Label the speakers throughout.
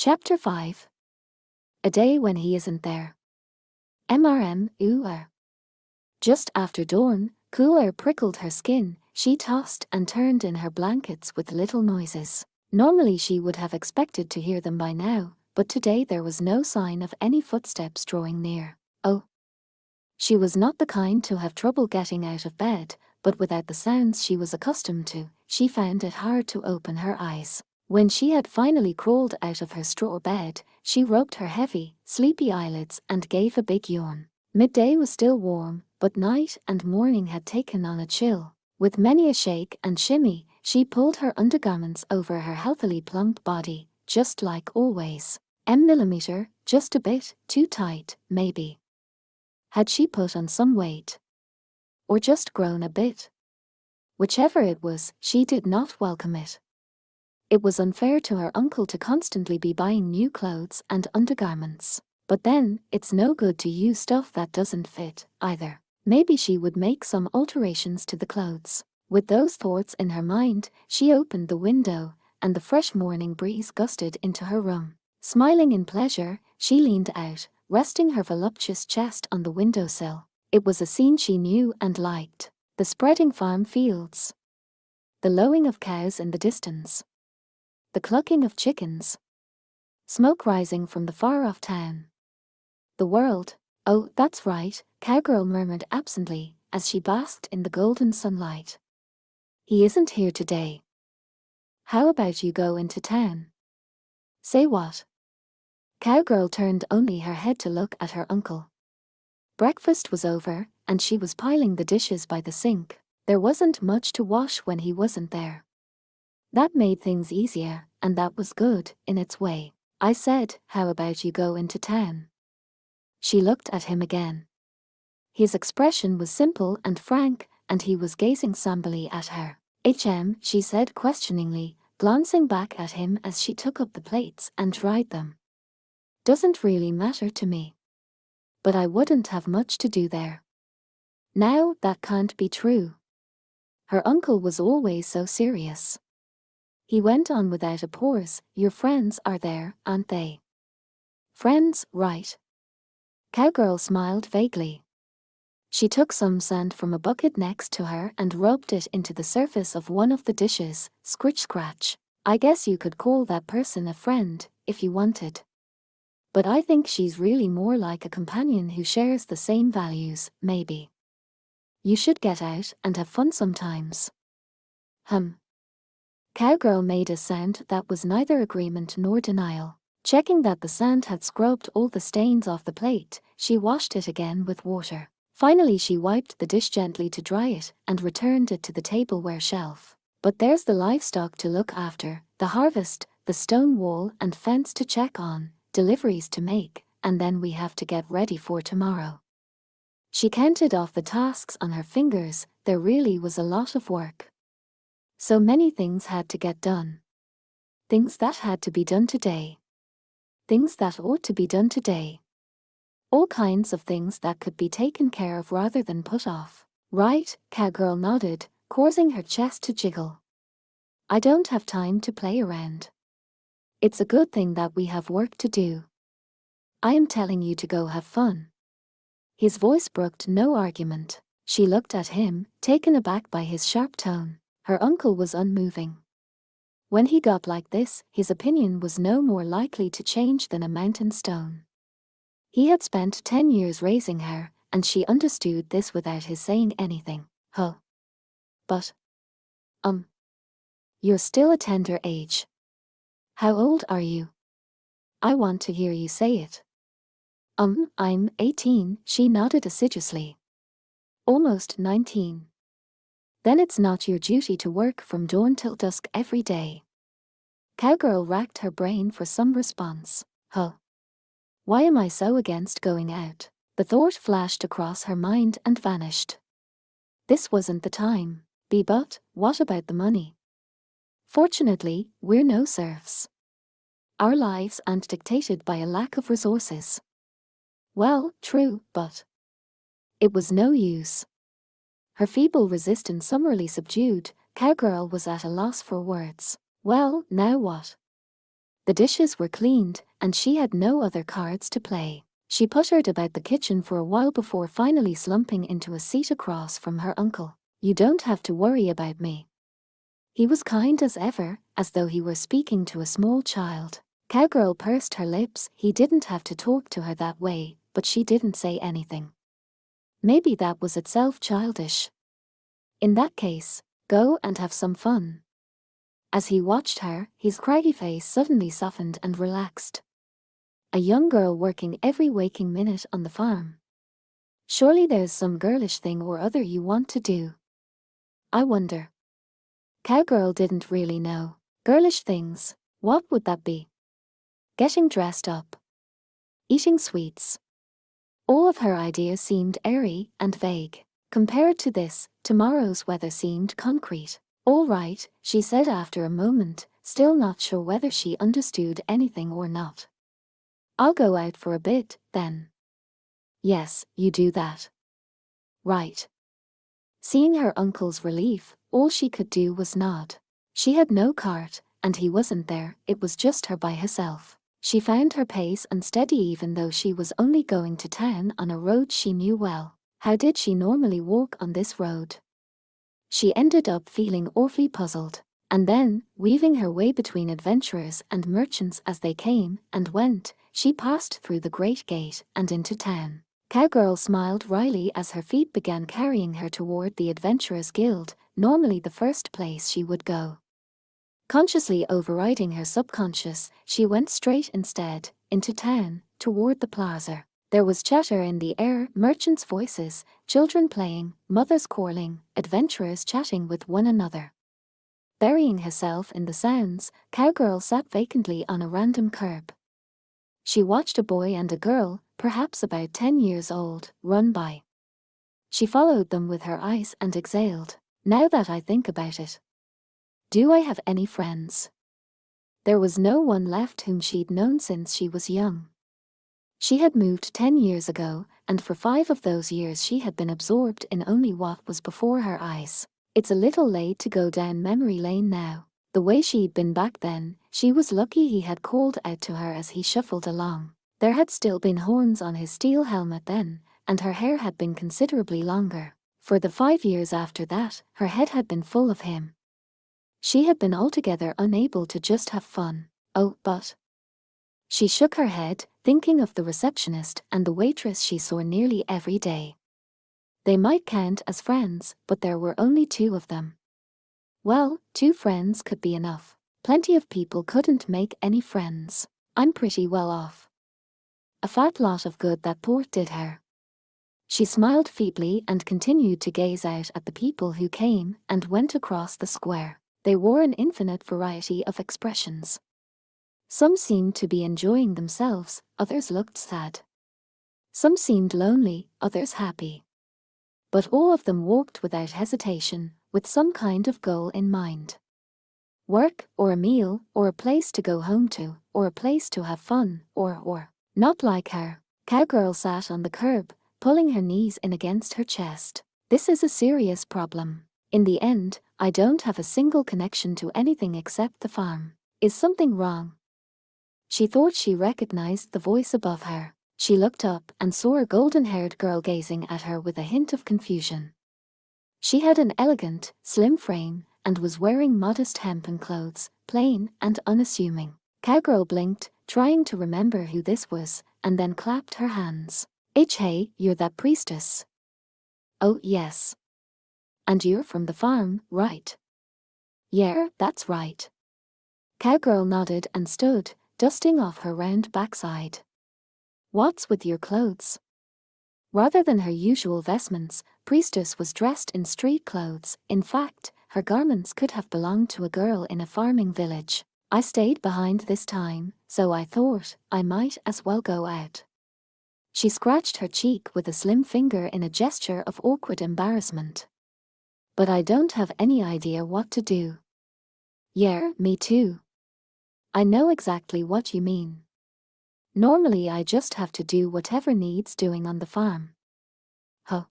Speaker 1: Chapter 5. A day when he isn't there. Ooh. Just after dawn, cool air prickled her skin. She tossed and turned in her blankets with little noises. Normally she would have expected to hear them by now, but today there was no sign of any footsteps drawing near. Oh. She was not the kind to have trouble getting out of bed, but without the sounds she was accustomed to, she found it hard to open her eyes. When she had finally crawled out of her straw bed, she rubbed her heavy, sleepy eyelids and gave a big yawn. Midday was still warm, but night and morning had taken on a chill. With many a shake and shimmy, she pulled her undergarments over her healthily plump body, just like always. Millimeter, just a bit too tight, maybe. Had she put on some weight? Or just grown a bit? Whichever it was, she did not welcome it. It was unfair to her uncle to constantly be buying new clothes and undergarments. But then, it's no good to use stuff that doesn't fit, either. Maybe she would make some alterations to the clothes. With those thoughts in her mind, she opened the window, and the fresh morning breeze gusted into her room. Smiling in pleasure, she leaned out, resting her voluptuous chest on the windowsill. It was a scene she knew and liked. The spreading farm fields. The lowing of cows in the distance. The clucking of chickens. Smoke rising from the far-off town. The world. Oh, that's right, Cowgirl murmured absently, as she basked in the golden sunlight. He isn't here today. How about you go into town? Say what? Cowgirl turned only her head to look at her uncle. Breakfast was over, and she was piling the dishes by the sink. There wasn't much to wash when he wasn't there. That made things easier, and that was good, in its way. I said, how about you go into town? She looked at him again. His expression was simple and frank, and he was gazing somberly at her. She said questioningly, glancing back at him as she took up the plates and dried them. Doesn't really matter to me. But I wouldn't have much to do there. Now, that can't be true. Her uncle was always so serious. He went on without a pause, your friends are there, aren't they? Friends, right. Cowgirl smiled vaguely. She took some sand from a bucket next to her and rubbed it into the surface of one of the dishes, scratch. I guess you could call that person a friend, if you wanted. But I think she's really more like a companion who shares the same values, maybe. You should get out and have fun sometimes. Cowgirl made a sound that was neither agreement nor denial. Checking that the sand had scrubbed all the stains off the plate, she washed it again with water. Finally she wiped the dish gently to dry it and returned it to the tableware shelf. But there's the livestock to look after, the harvest, the stone wall and fence to check on, deliveries to make, and then we have to get ready for tomorrow. She counted off the tasks on her fingers. There really was a lot of work. So many things had to get done. Things that had to be done today. Things that ought to be done today. All kinds of things that could be taken care of rather than put off. Right, Cowgirl nodded, causing her chest to jiggle. I don't have time to play around. It's a good thing that we have work to do. I am telling you to go have fun. His voice brooked no argument. She looked at him, taken aback by his sharp tone. Her uncle was unmoving. When he got like this, his opinion was no more likely to change than a mountain stone. He had spent 10 years raising her, and she understood this without his saying anything. But. You're still a tender age. How old are you? I want to hear you say it. I'm 18, she nodded assiduously. Almost 19. Then it's not your duty to work from dawn till dusk every day. Cowgirl racked her brain for some response. Why am I so against going out? The thought flashed across her mind and vanished. This wasn't the time. But what about the money? Fortunately, we're no serfs. Our lives aren't dictated by a lack of resources. Well, true, but it was no use. Her feeble resistance summarily subdued, Cowgirl was at a loss for words. Well, now what? The dishes were cleaned, and she had no other cards to play. She puttered about the kitchen for a while before finally slumping into a seat across from her uncle. "You don't have to worry about me." He was kind as ever, as though he were speaking to a small child. Cowgirl pursed her lips. He didn't have to talk to her that way, but she didn't say anything. Maybe that was itself childish. In that case, go and have some fun. As he watched her, his craggy face suddenly softened and relaxed. A young girl working every waking minute on the farm. Surely there's some girlish thing or other you want to do. I wonder. Cowgirl didn't really know. Girlish things, what would that be? Getting dressed up. Eating sweets. All of her ideas seemed airy and vague. Compared to this, tomorrow's weather seemed concrete. "All right," she said after a moment, still not sure whether she understood anything or not. "I'll go out for a bit, then." "Yes, you do that." "Right." Seeing her uncle's relief, all she could do was nod. She had no cart, and he wasn't there, it was just her by herself. She found her pace unsteady even though she was only going to town on a road she knew well. How did she normally walk on this road? She ended up feeling awfully puzzled. And then, weaving her way between adventurers and merchants as they came and went, she passed through the great gate and into town. Cowgirl smiled wryly as her feet began carrying her toward the Adventurers Guild, normally the first place she would go. Consciously overriding her subconscious, she went straight instead, into town, toward the plaza. There was chatter in the air, merchants' voices, children playing, mothers calling, adventurers chatting with one another. Burying herself in the sounds, Cowgirl sat vacantly on a random curb. She watched a boy and a girl, perhaps about 10 years old, run by. She followed them with her eyes and exhaled. Now that I think about it. Do I have any friends? There was no one left whom she'd known since she was young. She had moved 10 years ago, and for 5 of those years she had been absorbed in only what was before her eyes. It's a little late to go down memory lane now. The way she'd been back then, she was lucky he had called out to her as he shuffled along. There had still been horns on his steel helmet then, and her hair had been considerably longer. For the 5 years after that, her head had been full of him. She had been altogether unable to just have fun. Oh, but... She shook her head, thinking of the receptionist and the waitress she saw nearly every day. They might count as friends, but there were only 2 of them. Well, 2 friends could be enough. Plenty of people couldn't make any friends. I'm pretty well off. A fat lot of good that port did her. She smiled feebly and continued to gaze out at the people who came and went across the square. They wore an infinite variety of expressions. Some seemed to be enjoying themselves, others looked sad. Some seemed lonely, others happy. But all of them walked without hesitation, with some kind of goal in mind. Work, or a meal, or a place to go home to, or a place to have fun, or. Not like her. Cowgirl sat on the curb, pulling her knees in against her chest. This is a serious problem. In the end, I don't have a single connection to anything except the farm. Is something wrong? She thought she recognized the voice above her. She looked up and saw a golden-haired girl gazing at her with a hint of confusion. She had an elegant, slim frame and was wearing modest hempen clothes, plain and unassuming. Cowgirl blinked, trying to remember who this was, and then clapped her hands. Hey, you're that priestess. Oh, yes. And you're from the farm, right? Yeah, that's right. Cowgirl nodded and stood, dusting off her round backside. What's with your clothes? Rather than her usual vestments, Priestess was dressed in street clothes. In fact, her garments could have belonged to a girl in a farming village. I stayed behind this time, so I thought I might as well go out. She scratched her cheek with a slim finger in a gesture of awkward embarrassment. But I don't have any idea what to do. Yeah, me too. I know exactly what you mean. Normally I just have to do whatever needs doing on the farm. Huh.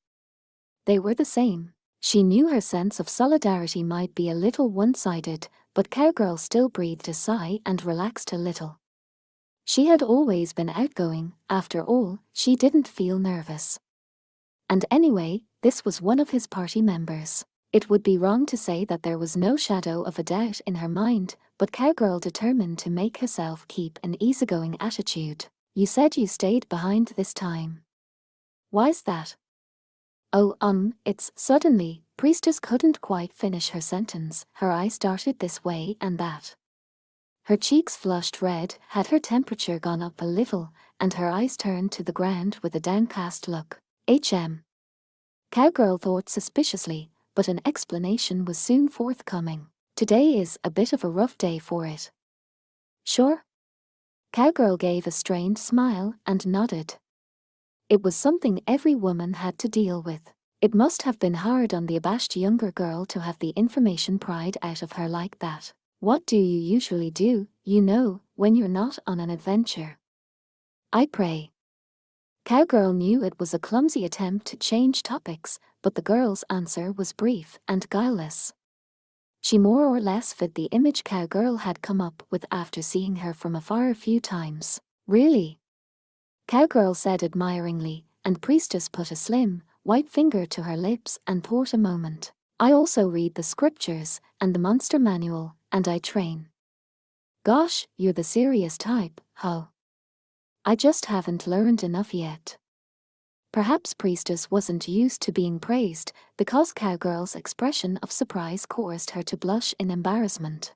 Speaker 1: They were the same. She knew her sense of solidarity might be a little one-sided, but Cowgirl still breathed a sigh and relaxed a little. She had always been outgoing, after all, she didn't feel nervous. And anyway, this was one of his party members. It would be wrong to say that there was no shadow of a doubt in her mind, but Cowgirl determined to make herself keep an easygoing attitude. "You said you stayed behind this time. Why's that?" "Oh, it's..." Suddenly, Priestess couldn't quite finish her sentence. Her eyes darted this way and that. Her cheeks flushed red, had her temperature gone up a little, and her eyes turned to the ground with a downcast look. Cowgirl thought suspiciously, but an explanation was soon forthcoming. "Today is a bit of a rough day for it." "Sure?" Cowgirl gave a strained smile and nodded. It was something every woman had to deal with. It must have been hard on the abashed younger girl to have the information pried out of her like that. "What do you usually do, when you're not on an adventure?" "I pray." Cowgirl knew it was a clumsy attempt to change topics, but the girl's answer was brief and guileless. She more or less fit the image Cowgirl had come up with after seeing her from afar a few times. "Really?" Cowgirl said admiringly, and Priestess put a slim, white finger to her lips and thought a moment. "I also read the scriptures and the monster manual, and I train." "Gosh, you're the serious type, huh?" "I just haven't learned enough yet." Perhaps Priestess wasn't used to being praised, because Cowgirl's expression of surprise caused her to blush in embarrassment.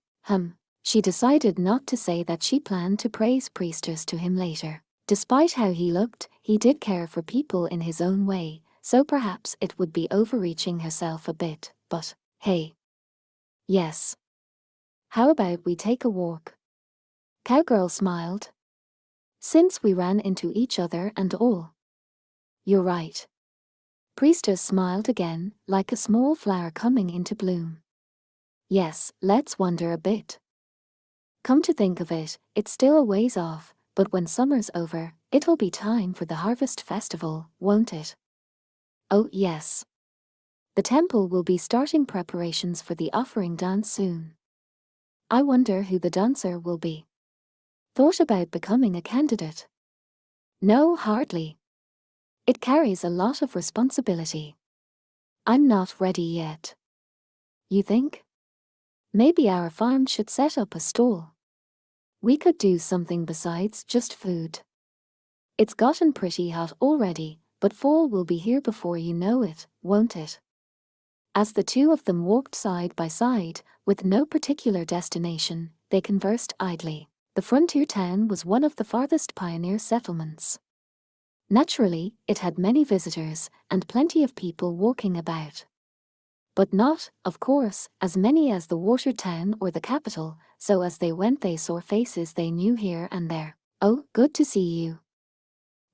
Speaker 1: She decided not to say that she planned to praise Priestess to him later. Despite how he looked, he did care for people in his own way, so perhaps it would be overreaching herself a bit, but, hey. "Yes. How about we take a walk?" Cowgirl smiled. "Since we ran into each other and all." "You're right." Priestess smiled again, like a small flower coming into bloom. "Yes, let's wander a bit. Come to think of it, it's still a ways off, but when summer's over, it'll be time for the harvest festival, won't it?" "Oh, yes. The temple will be starting preparations for the offering dance soon. I wonder who the dancer will be." "Thought about becoming a candidate?" "No, hardly. It carries a lot of responsibility. I'm not ready yet." "You think? Maybe our farm should set up a stall. We could do something besides just food. It's gotten pretty hot already, but fall will be here before you know it, won't it?" As the two of them walked side by side, with no particular destination, they conversed idly. The frontier town was one of the farthest pioneer settlements. Naturally, it had many visitors and plenty of people walking about. But not, of course, as many as the water town or the capital, so as they went they saw faces they knew here and there. "Oh, good to see you."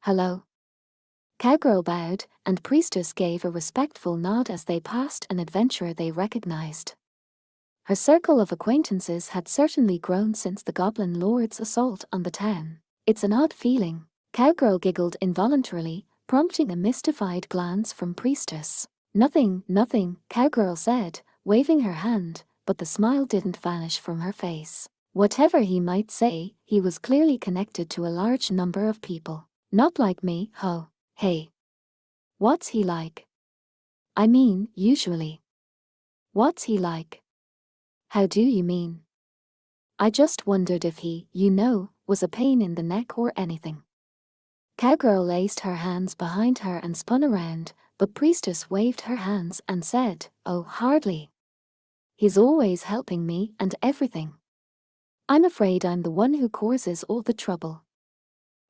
Speaker 1: "Hello." Cowgirl bowed, and Priestess gave a respectful nod as they passed an adventurer they recognized. Her circle of acquaintances had certainly grown since the Goblin Lord's assault on the town. "It's an odd feeling." Cowgirl giggled involuntarily, prompting a mystified glance from Priestess. Nothing, Cowgirl said, waving her hand, but the smile didn't vanish from her face. Whatever he might say, he was clearly connected to a large number of people. "Not like me, ho. Hey. What's he like?" "I mean, usually." "What's he like?" "How do you mean?" "I just wondered if he, was a pain in the neck or anything." Cowgirl laced her hands behind her and spun around, but Priestess waved her hands and said, "Oh, hardly. He's always helping me and everything. I'm afraid I'm the one who causes all the trouble."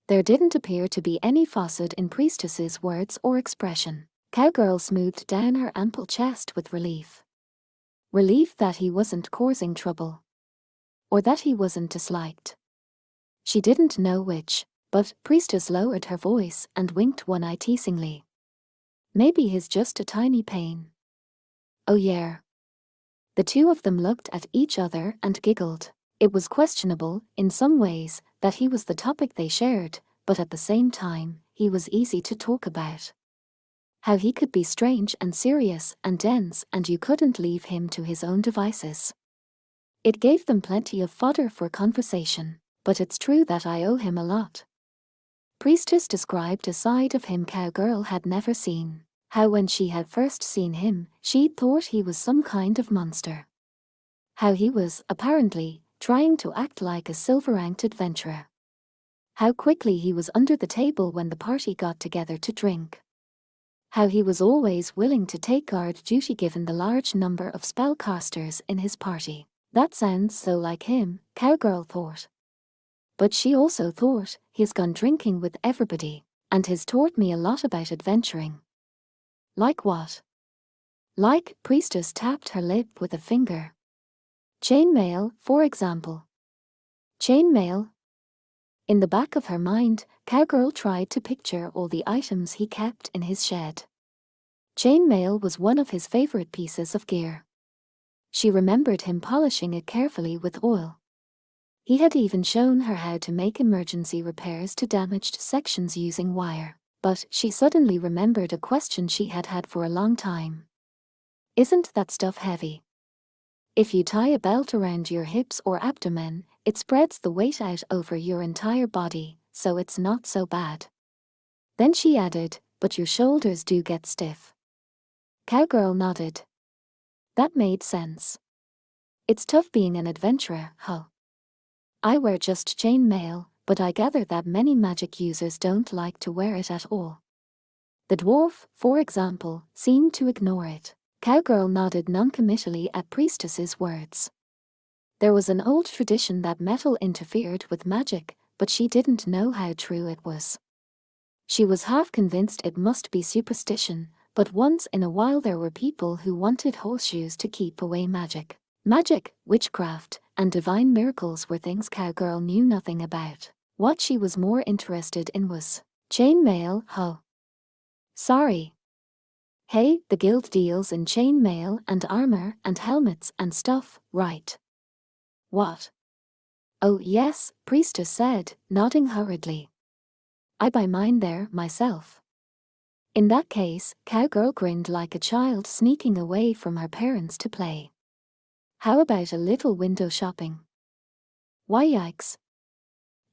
Speaker 1: There didn't appear to be any falsehood in Priestess's words or expression. Cowgirl smoothed down her ample chest with relief. Relief that he wasn't causing trouble. Or that he wasn't disliked. She didn't know which, but Priestess lowered her voice and winked one eye teasingly. "Maybe he's just a tiny pain." "Oh yeah." The two of them looked at each other and giggled. It was questionable, in some ways, that he was the topic they shared, but at the same time, he was easy to talk about. How he could be strange and serious and dense and you couldn't leave him to his own devices. It gave them plenty of fodder for conversation, but it's true that I owe him a lot. Priestess described a side of him Cowgirl had never seen. How when she had first seen him, she'd thought he was some kind of monster. How he was, apparently, trying to act like a silver-ranked adventurer. How quickly he was under the table when the party got together to drink. How he was always willing to take guard duty given the large number of spellcasters in his party. That sounds so like him, Cowgirl thought. But she also thought, he's gone drinking with everybody, and has taught me a lot about adventuring. Like what? Like, Priestess tapped her lip with a finger. Chainmail, for example. Chainmail? In the back of her mind, Cowgirl tried to picture all the items he kept in his shed. Chainmail was one of his favorite pieces of gear. She remembered him polishing it carefully with oil. He had even shown her how to make emergency repairs to damaged sections using wire. But she suddenly remembered a question she had had for a long time. Isn't that stuff heavy? If you tie a belt around your hips or abdomen, it spreads the weight out over your entire body, so it's not so bad. Then she added, but your shoulders do get stiff. Cowgirl nodded. That made sense. It's tough being an adventurer, huh? I wear just chainmail, but I gather that many magic users don't like to wear it at all. The dwarf, for example, seemed to ignore it. Cowgirl nodded noncommittally at Priestess's words. There was an old tradition that metal interfered with magic, but she didn't know how true it was. She was half convinced it must be superstition, but once in a while there were people who wanted horseshoes to keep away magic. Magic, witchcraft, and divine miracles were things Cowgirl knew nothing about. What she was more interested in was chainmail, huh? Sorry. Hey, the guild deals in chainmail and armor and helmets and stuff, right? What? Oh yes, Priestess said, nodding hurriedly. I buy mine there, myself. In that case, Cowgirl grinned like a child sneaking away from her parents to play. How about a little window shopping? Why yikes.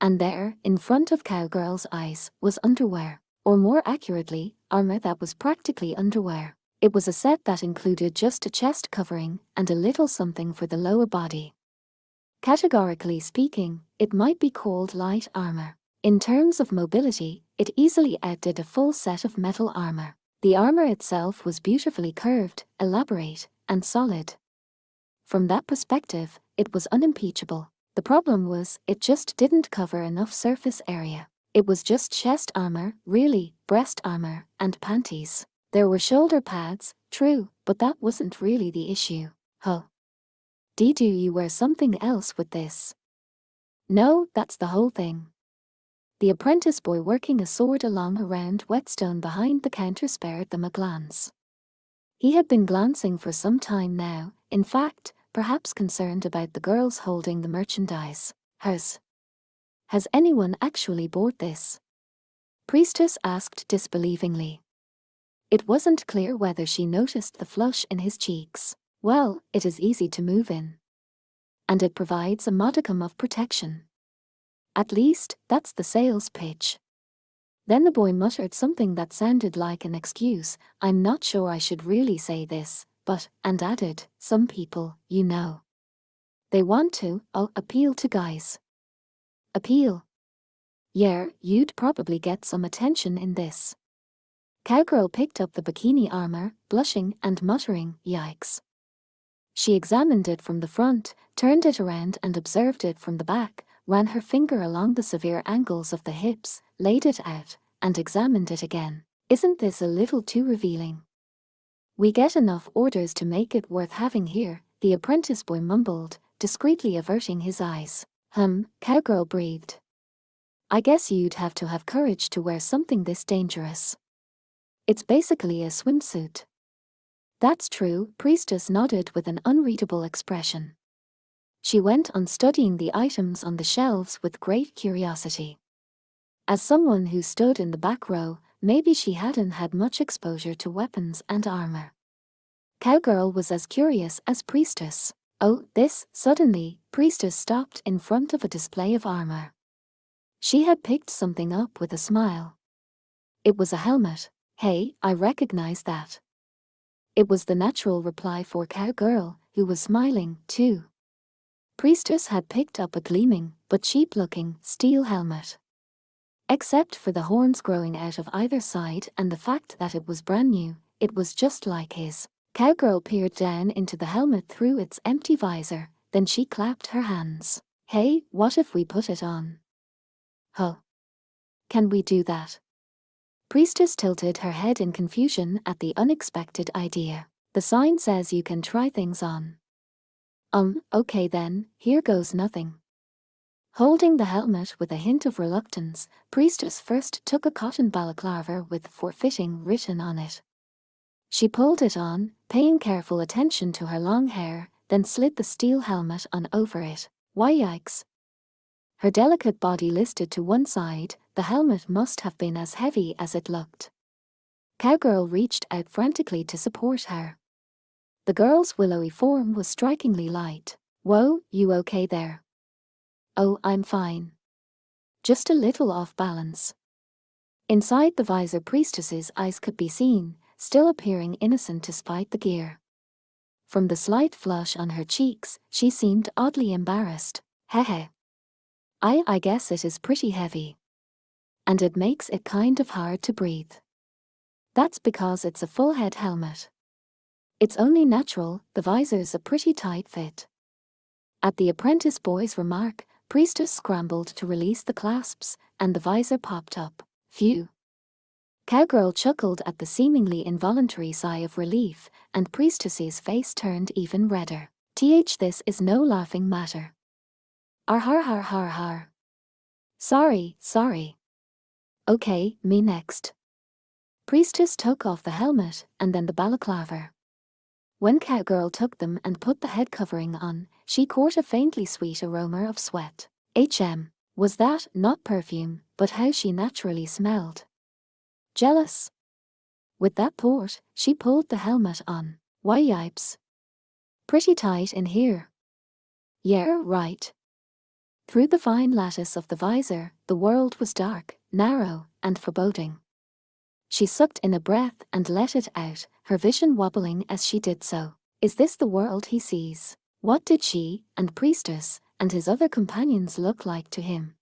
Speaker 1: And there, in front of Cowgirl's eyes, was underwear. Or more accurately, armor that was practically underwear. It was a set that included just a chest covering and a little something for the lower body. Categorically speaking, it might be called light armor. In terms of mobility, it easily outdid a full set of metal armor. The armor itself was beautifully curved, elaborate, and solid. From that perspective, it was unimpeachable. The problem was, it just didn't cover enough surface area. It was just chest armor, really, breast armor, and panties. There were shoulder pads, true, but that wasn't really the issue. Huh. Do you wear something else with this? No, that's the whole thing. The apprentice boy working a sword along a round whetstone behind the counter spared them a glance. He had been glancing for some time now, in fact, perhaps concerned about the girls holding the merchandise. Has anyone actually bought this? Priestess asked disbelievingly. It wasn't clear whether she noticed the flush in his cheeks. Well, it is easy to move in. And it provides a modicum of protection. At least, that's the sales pitch. Then the boy muttered something that sounded like an excuse. I'm not sure I should really say this, but, and added, some people, you know. They want to, appeal to guys. Appeal? Yeah, you'd probably get some attention in this. Cowgirl picked up the bikini armor, blushing and muttering, yikes. She examined it from the front, turned it around and observed it from the back, ran her finger along the severe angles of the hips, laid it out, and examined it again. Isn't this a little too revealing? We get enough orders to make it worth having here, the apprentice boy mumbled, discreetly averting his eyes. Cowgirl breathed. I guess you'd have to have courage to wear something this dangerous. It's basically a swimsuit. That's true, Priestess nodded with an unreadable expression. She went on studying the items on the shelves with great curiosity. As someone who stood in the back row, maybe she hadn't had much exposure to weapons and armor. Cowgirl was as curious as Priestess. Oh, suddenly, priestess stopped in front of a display of armor. She had picked something up with a smile. It was a helmet. Hey, I recognize that. It was the natural reply for Cowgirl, who was smiling, too. Priestess had picked up a gleaming, but cheap-looking, steel helmet. Except for the horns growing out of either side and the fact that it was brand new, it was just like his. Cowgirl peered down into the helmet through its empty visor, then she clapped her hands. Hey, what if we put it on? Huh. Can we do that? Priestess tilted her head in confusion at the unexpected idea. The sign says you can try things on. Okay then, here goes nothing. Holding the helmet with a hint of reluctance, Priestess first took a cotton balaclava with "forfeiting" written on it. She pulled it on, paying careful attention to her long hair, then slid the steel helmet on over it. Why yikes! Her delicate body listed to one side, the helmet must have been as heavy as it looked. Cowgirl reached out frantically to support her. The girl's willowy form was strikingly light. Whoa, you okay there? Oh, I'm fine. Just a little off balance. Inside the visor, Priestess's eyes could be seen, still appearing innocent despite the gear. From the slight flush on her cheeks, she seemed oddly embarrassed. Hehe. I guess it is pretty heavy. And it makes it kind of hard to breathe. That's because it's a full head helmet. It's only natural, the visor's a pretty tight fit. At the apprentice boy's remark, Priestess scrambled to release the clasps, and the visor popped up. Phew. Cowgirl chuckled at the seemingly involuntary sigh of relief, and Priestess's face turned even redder. This is no laughing matter. Har. Sorry. Okay, me next. Priestess took off the helmet, and then the balaclava. When Cowgirl took them and put the head covering on, she caught a faintly sweet aroma of sweat. Was that not perfume, but how she naturally smelled? Jealous. With that thought, she pulled the helmet on. Why yipes. Pretty tight in here. Yeah, right. Through the fine lattice of the visor, the world was dark, narrow, and foreboding. She sucked in a breath and let it out, her vision wobbling as she did so. Is this the world he sees? What did she, and Priestess, and his other companions look like to him?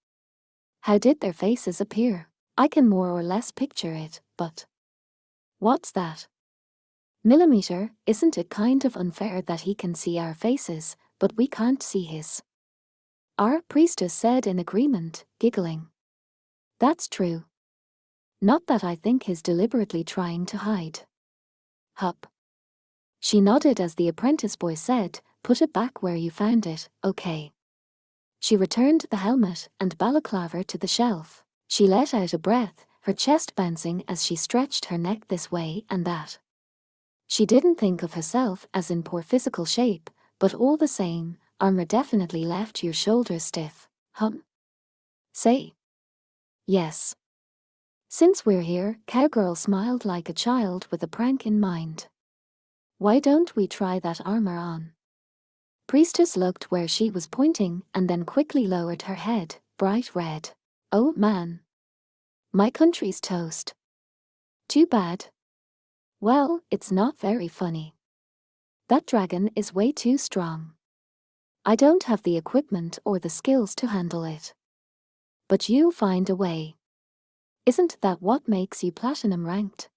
Speaker 1: How did their faces appear? I can more or less picture it, but... What's that? Millimeter, isn't it kind of unfair that he can see our faces, but we can't see his? Our Priestess said in agreement, giggling. That's true. Not that I think he's deliberately trying to hide. Hup. She nodded as the apprentice boy said, put it back where you found it, okay. She returned the helmet and balaclava to the shelf. She let out a breath, her chest bouncing as she stretched her neck this way and that. She didn't think of herself as in poor physical shape, but all the same, armor definitely left your shoulders stiff. Say. Yes. Since we're here, Cowgirl smiled like a child with a prank in mind. Why don't we try that armor on? Priestess looked where she was pointing and then quickly lowered her head, bright red. Oh man. My country's toast. Too bad. Well, it's not very funny. That dragon is way too strong. I don't have the equipment or the skills to handle it. But you'll find a way. Isn't that what makes you platinum ranked?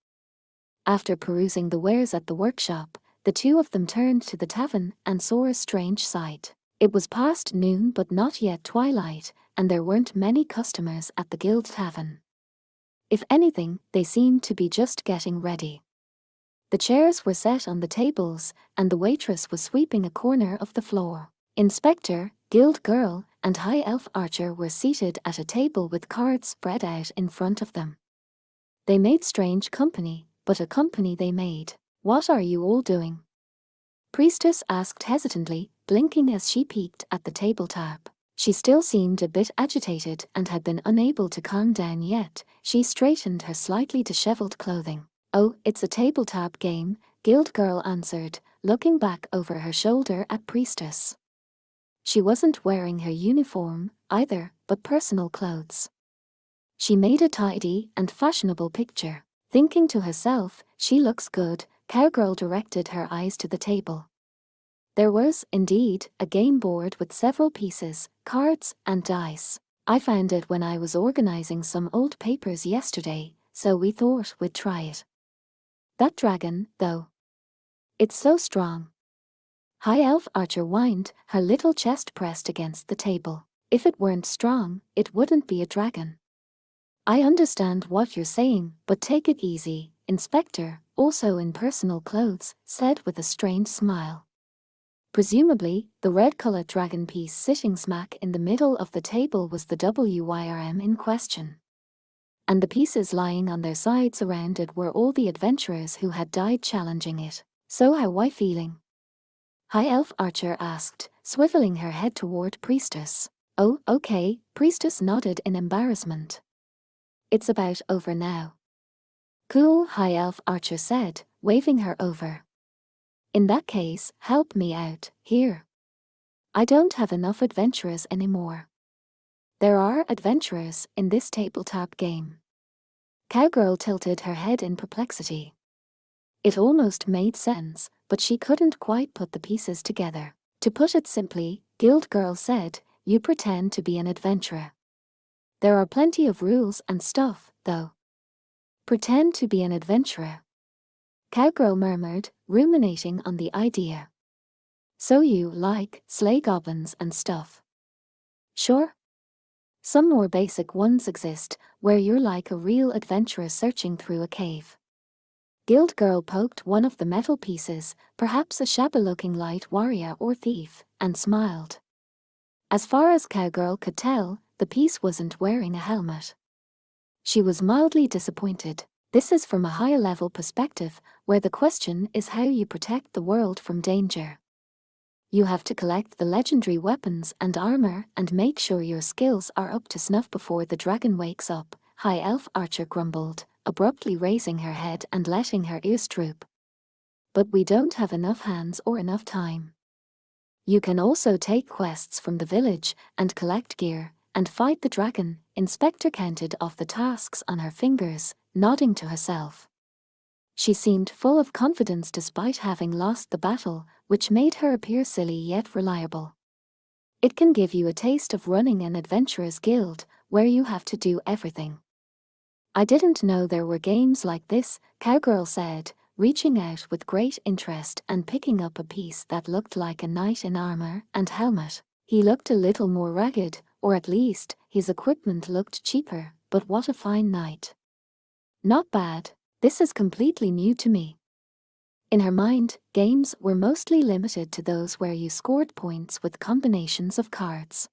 Speaker 1: After perusing the wares at the workshop, the two of them turned to the tavern and saw a strange sight. It was past noon but not yet twilight, and there weren't many customers at the guild tavern. If anything, they seemed to be just getting ready. The chairs were set on the tables, and the waitress was sweeping a corner of the floor. Inspector, guild girl, and high elf archer were seated at a table with cards spread out in front of them. They made strange company, but a company they made. What are you all doing? Priestess asked hesitantly, blinking as she peeked at the tabletop. She still seemed a bit agitated and had been unable to calm down yet. She straightened her slightly disheveled clothing. Oh, it's a tabletop game, guild girl answered, looking back over her shoulder at Priestess. She wasn't wearing her uniform, either, but personal clothes. She made a tidy and fashionable picture. Thinking to herself, "She looks good," Cowgirl directed her eyes to the table. There was, indeed, a game board with several pieces, cards, and dice. "I found it when I was organizing some old papers yesterday, so we thought we'd try it. That dragon, though. It's so strong." High Elf Archer whined, her little chest pressed against the table. "If it weren't strong, it wouldn't be a dragon." "I understand what you're saying, but take it easy," Inspector, also in personal clothes, said with a strained smile. Presumably, the red-colored dragon piece sitting smack in the middle of the table was the WYRM in question. And the pieces lying on their sides around it were all the adventurers who had died challenging it. "So how are you feeling?" High Elf Archer asked, swiveling her head toward Priestess. "Oh, okay," Priestess nodded in embarrassment. "It's about over now." "Cool," High Elf Archer said, waving her over. "In that case, help me out, here. I don't have enough adventurers anymore." "There are adventurers in this tabletop game." Cowgirl tilted her head in perplexity. It almost made sense, but she couldn't quite put the pieces together. "To put it simply," Guild Girl said, "you pretend to be an adventurer. There are plenty of rules and stuff, though." "Pretend to be an adventurer?" Cowgirl murmured, ruminating on the idea. "So you, like, slay goblins and stuff?" "Sure. Some more basic ones exist, where you're like a real adventurer searching through a cave." Guild Girl poked one of the metal pieces, perhaps a shabby-looking light warrior or thief, and smiled. As far as Cowgirl could tell, the piece wasn't wearing a helmet. She was mildly disappointed. This is from a higher-level perspective, where the question is how you protect the world from danger. You have to collect the legendary weapons and armor and make sure your skills are up to snuff before the dragon wakes up, High Elf Archer grumbled, abruptly raising her head and letting her ears droop. "But we don't have enough hands or enough time." "You can also take quests from the village and collect gear and fight the dragon," Inspector counted off the tasks on her fingers, nodding to herself. She seemed full of confidence despite having lost the battle, which made her appear silly yet reliable. "It can give you a taste of running an adventurer's guild, where you have to do everything." "I didn't know there were games like this," Cowgirl said, reaching out with great interest and picking up a piece that looked like a knight in armor and helmet. He looked a little more ragged, or at least, his equipment looked cheaper, but what a fine knight. "Not bad. This is completely new to me." In her mind, games were mostly limited to those where you scored points with combinations of cards.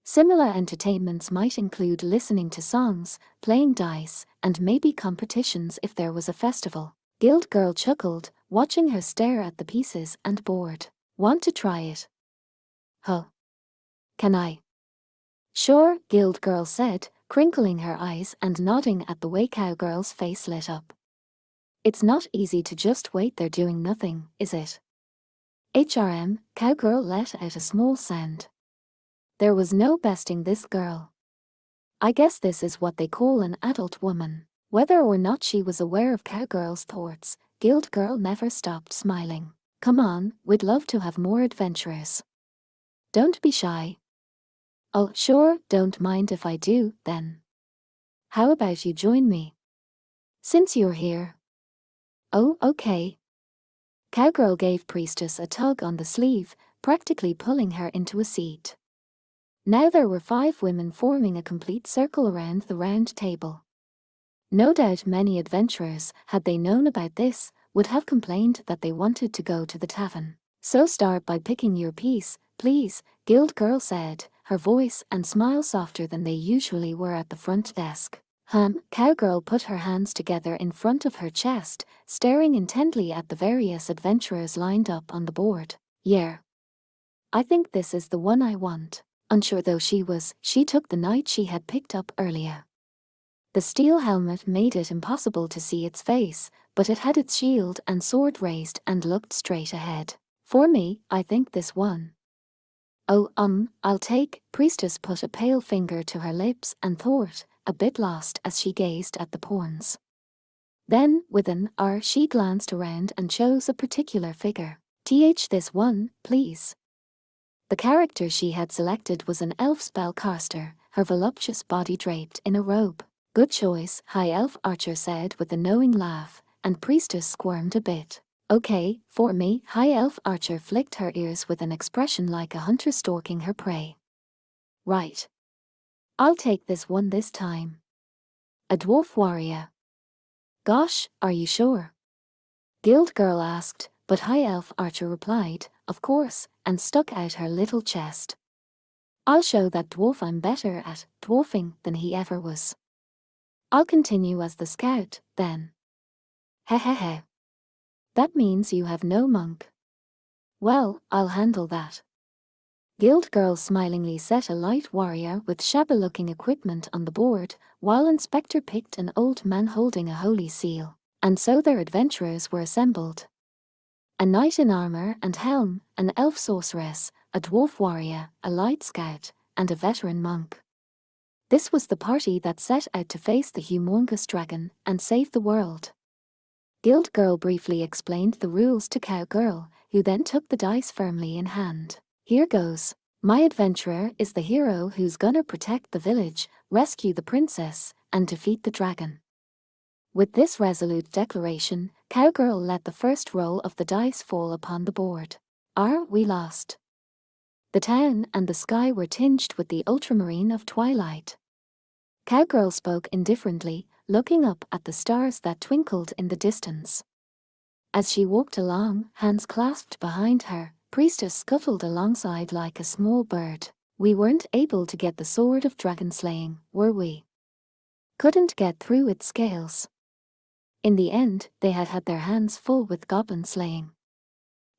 Speaker 1: Similar entertainments might include listening to songs, playing dice, and maybe competitions if there was a festival. Guild Girl chuckled, watching her stare at the pieces and bored. "Want to try it?" "Huh. Can I?" "Sure," Guild Girl said, crinkling her eyes and nodding at the way Cowgirl's face lit up. "It's not easy to just wait there doing nothing, is it?" HRM, Cowgirl let out a small sound. There was no besting this girl. I guess this is what they call an adult woman. Whether or not she was aware of Cowgirl's thoughts, Guild Girl never stopped smiling. "Come on, we'd love to have more adventurers. Don't be shy." "Oh, sure, don't mind if I do, then. How about you join me? Since you're here." "Oh, okay." Cowgirl gave Priestess a tug on the sleeve, practically pulling her into a seat. Now there were 5 women forming a complete circle around the round table. No doubt many adventurers, had they known about this, would have complained that they wanted to go to the tavern. "So start by picking your piece, please," Guild Girl said, her voice and smile softer than they usually were at the front desk. Cowgirl put her hands together in front of her chest, staring intently at the various adventurers lined up on the board. "Yeah. I think this is the one I want." Unsure though she was, she took the knight she had picked up earlier. The steel helmet made it impossible to see its face, but it had its shield and sword raised and looked straight ahead. For me, I think this one. Oh, I'll take. Priestess put a pale finger to her lips and thought, a bit lost as she gazed at the pawns. Then, with an she glanced around and chose a particular figure. This one, please. The character she had selected was an elf spellcaster, her voluptuous body draped in a robe. Good choice, High Elf Archer said with a knowing laugh, and Priestess squirmed a bit. Okay, for me. High Elf Archer flicked her ears with an expression like a hunter stalking her prey. Right. I'll take this one this time. A dwarf warrior. Gosh, are you sure? Guild Girl asked, but High Elf Archer replied, of course, and stuck out her little chest. I'll show that dwarf I'm better at dwarfing than he ever was. I'll continue as the scout, then. Hehehe. That means you have no monk. Well, I'll handle that. Guild Girl smilingly set a light warrior with shabby-looking equipment on the board, while Inspector picked an old man holding a holy seal. And so their adventurers were assembled. A knight in armor and helm, an elf sorceress, a dwarf warrior, a light scout, and a veteran monk. This was the party that set out to face the humongous dragon and save the world. Guild Girl briefly explained the rules to Cowgirl, who then took the dice firmly in hand. Here goes. My adventurer is the hero who's gonna protect the village, rescue the princess, and defeat the dragon. With this resolute declaration, Cowgirl let the first roll of the dice fall upon the board. We lost. The town and the sky were tinged with the ultramarine of twilight. Cowgirl spoke indifferently, looking up at the stars that twinkled in the distance. As she walked along, hands clasped behind her, Priestess scuttled alongside like a small bird. We weren't able to get the sword of dragon slaying, were we? Couldn't get through its scales. In the end, they had their hands full with goblin slaying.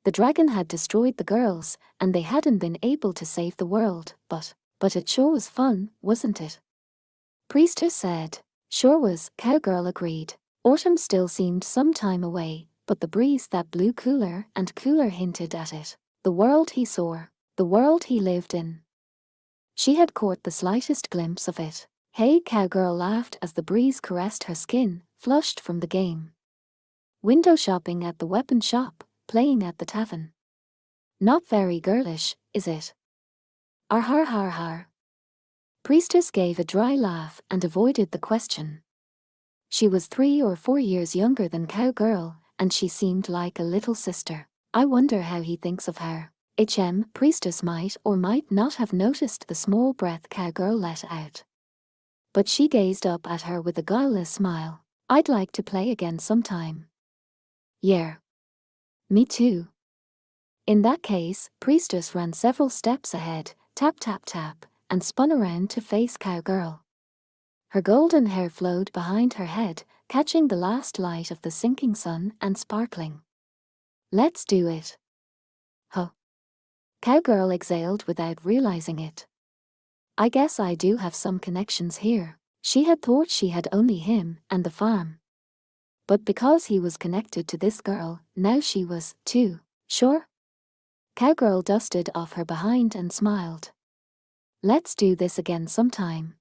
Speaker 1: The dragon had destroyed the girls, and they hadn't been able to save the world, but it sure was fun, wasn't it? Priestess said. Sure was, Cowgirl agreed. Autumn still seemed some time away, but the breeze that blew cooler and cooler hinted at it. The world he saw, the world he lived in. She had caught the slightest glimpse of it. Hey, Cowgirl laughed as the breeze caressed her skin, flushed from the game. Window shopping at the weapon shop, playing at the tavern. Not very girlish, is it? Har. Priestess gave a dry laugh and avoided the question. She was 3 or 4 years younger than Cowgirl, and she seemed like a little sister. I wonder how he thinks of her. Priestess might or might not have noticed the small breath Cowgirl let out. But she gazed up at her with a guileless smile. I'd like to play again sometime. Yeah. Me too. In that case, Priestess ran several steps ahead, tap tap tap, and spun around to face Cowgirl. Her golden hair flowed behind her head, catching the last light of the sinking sun and sparkling. Let's do it. Huh. Cowgirl exhaled without realizing it. I guess I do have some connections here. She had thought she had only him and the farm. But because he was connected to this girl, now she was, too. Sure? Cowgirl dusted off her behind and smiled. Let's do this again sometime.